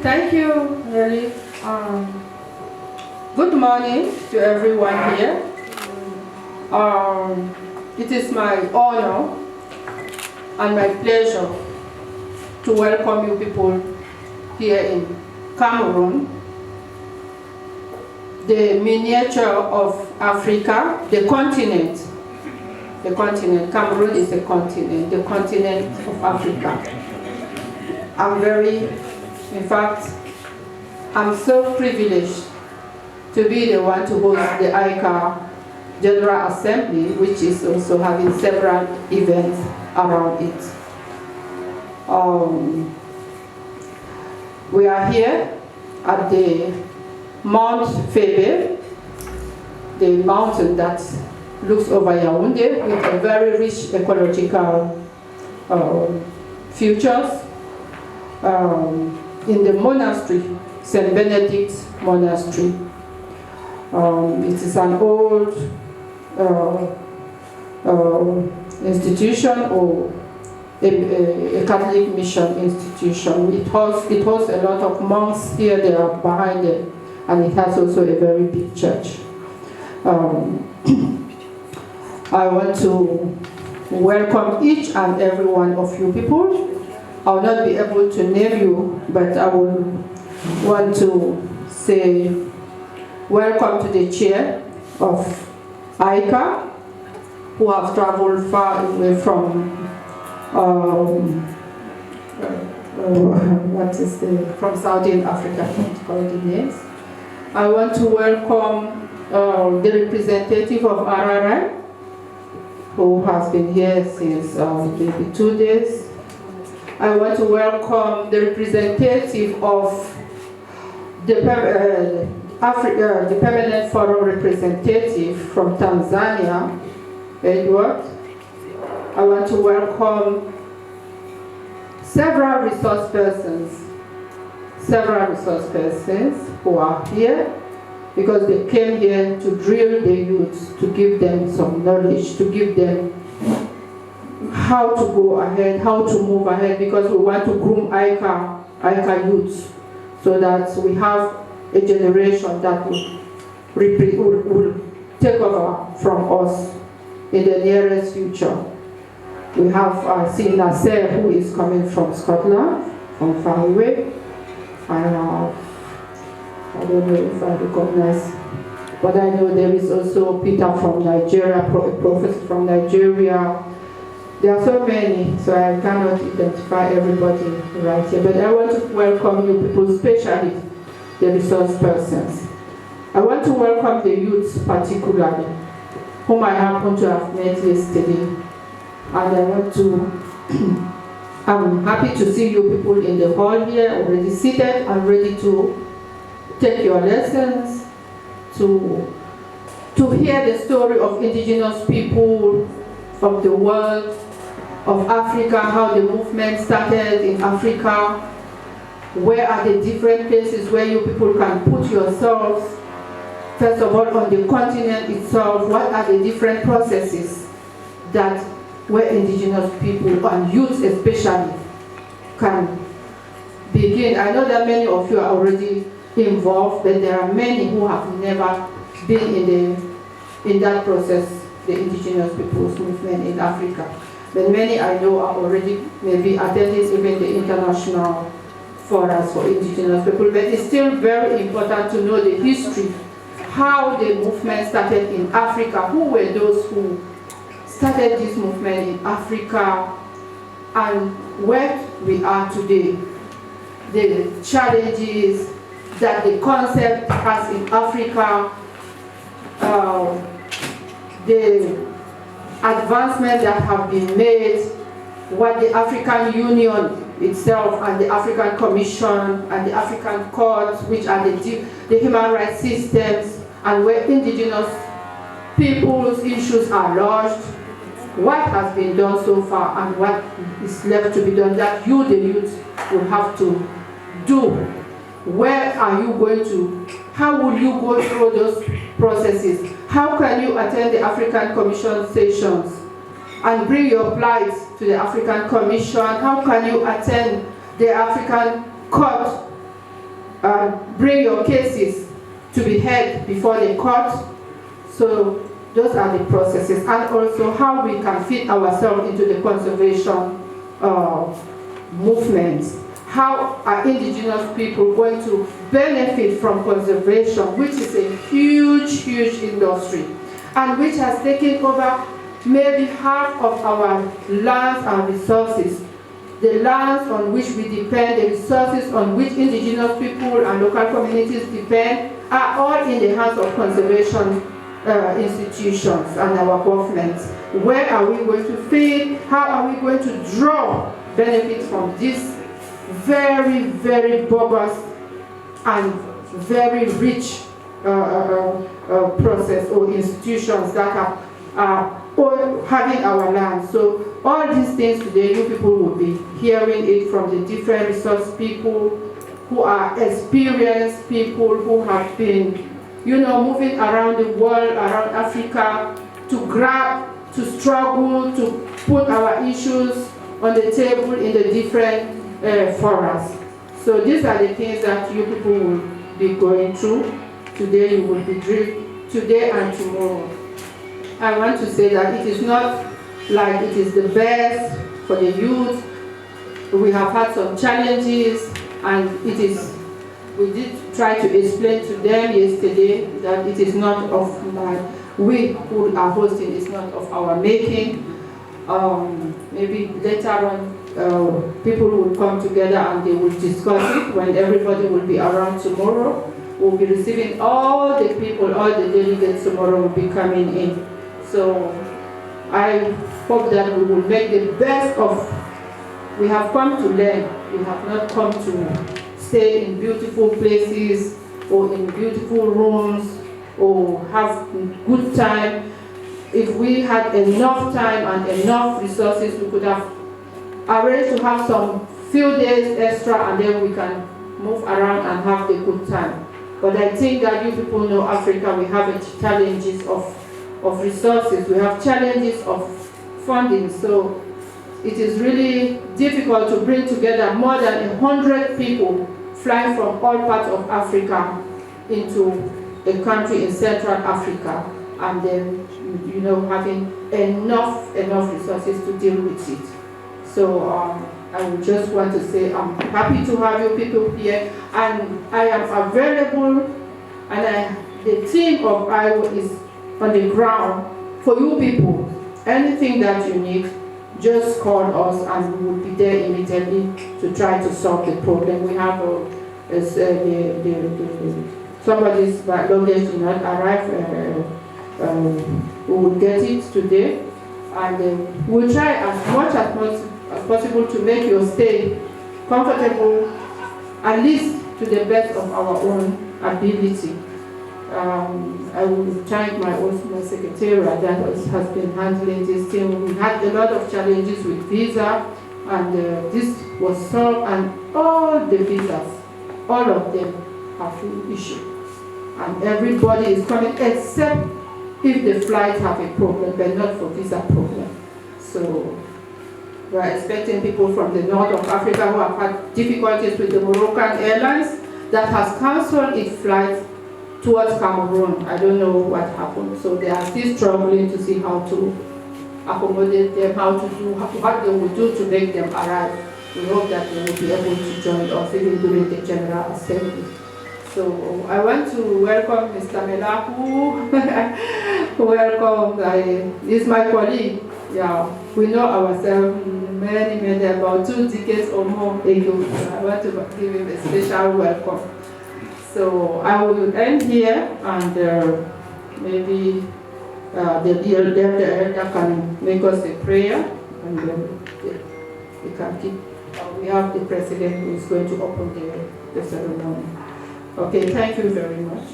Thank you, Nelly. Good morning to everyone here. It is my honor and my pleasure to welcome you people here in Cameroon, the miniature of Africa, the continent. The continent. Cameroon is a continent, the continent of Africa. I'm so privileged to be the one to host the AICA General Assembly, which is also having several events around it. We are here at the Mount Hawe, the mountain that looks over Yaoundé with a very rich ecological features. In the monastery, St. Benedict's Monastery. It is an old institution or a Catholic mission institution. It hosts a lot of monks here, they are behind it, and it has also a very big church. I want to welcome each and every one of you people. I will not be able to name you, but I will want to say welcome to the chair of AICA, who have traveled far away from from Southern Africa. I can't call the names. I want to welcome the representative of RRI, who has been here since maybe 2 days. I want to welcome the representative of the Permanent Forum representative from Tanzania, Edward. I want to welcome several resource persons who are here because they came here to drill the youth, to give them some knowledge, to give them how to go ahead, how to move ahead, because we want to groom AICA youth so that we have a generation that will take over from us in the nearest future. We have seen Nasser, who is coming from Scotland, from Hawe. I don't know if I recognize, but I know there is also Peter from Nigeria, a professor from Nigeria. There are so many, so I cannot identify everybody right here. But I want to welcome you people, especially the resource persons. I want to welcome the youth particularly, whom I happen to have met yesterday. And I want to, I'm happy to see you people in the hall here, already seated and ready to take your lessons, to hear the story of indigenous people of the world, of Africa, how the movement started in Africa, where are the different places where you people can put yourselves, first of all on the continent itself, what are the different processes that where indigenous people and youth especially can begin. I know that many of you are already involved, but there are many who have never been in that process, the indigenous people's movement in Africa. But many I know are already maybe attending even the international forums for indigenous people. But it's still very important to know the history, how the movement started in Africa, who were those who started this movement in Africa, and where we are today, the challenges that the concept has in Africa, the advancements that have been made, what the African Union itself and the African Commission and the African Court, which are the human rights systems, and where indigenous people's issues are lodged, what has been done so far and what is left to be done that you, the youth, will have to do. Where are you going to, how will you go through those processes? How can you attend the African Commission sessions and bring your plight to the African Commission? How can you attend the African Court bring your cases to be heard before the court. So those are the processes, and also how we can fit ourselves into the conservation movements. How are indigenous people going to benefit from conservation, which is a huge, huge industry, and which has taken over maybe half of our lands and resources. The lands on which we depend, the resources on which indigenous people and local communities depend, are all in the hands of conservation institutions and our governments. Where are we going to feed? How are we going to draw benefits from this very, very bogus and very rich process or institutions that are all having our land? So all these things today, you people will be hearing it from the different resource people who are experienced people who have been, moving around the world, around Africa, to grab, to struggle, to put our issues on the table in the different forums. So these are the things that you people will be going through. Today you will be drilled, today and tomorrow. I want to say that it is not like it is the best for the youth. We have had some challenges, and we did try to explain to them yesterday that it is not of we who are hosting, is not of our making. Maybe later on, people will come together and they will discuss it when everybody will be around tomorrow. We'll be receiving all the people, all the delegates tomorrow will be coming in. So I hope that we will make the best of. We have come to learn. We have not come to stay in beautiful places or in beautiful rooms or have good time. If we had enough time and enough resources, we could have arranged to have some few days extra, and then we can move around and have the good time. But I think that you people know Africa, we have challenges of resources, we have challenges of funding. So it is really difficult to bring together more than 100 people flying from all parts of Africa into a country in Central Africa, and then having enough resources to deal with it. So I would just want to say I'm happy to have you people here, and I am available, and the team of Hawe is on the ground for you people. Anything that you need, just call us and we will be there immediately to try to solve the problem. We have somebody's luggage did not arrive. We will get it today, and we'll try as much as possible to make your stay comfortable, at least to the best of our own ability. I will thank my secretariat that has been handling this thing. We had a lot of challenges with visa, and this was solved, and all the visas, all of them have been issued. And everybody is coming except if the flights have a problem, but not for visa problem. So we are expecting people from the north of Africa who have had difficulties with the Moroccan Airlines that has cancelled its flights towards Cameroon. I don't know what happened. So they are still struggling to see how to accommodate them, what they will do to make them arrive. We hope that they will be able to join us even during the General Assembly. So I want to welcome Mr. Melaku. Welcome, he's my colleague. Yeah, we know ourselves many, about 2 decades or more ago. I want to give him a special welcome. So I will end here, and maybe the elder can make us a prayer, and then we can keep. We have the president who is going to open the ceremony. Okay, thank you very much.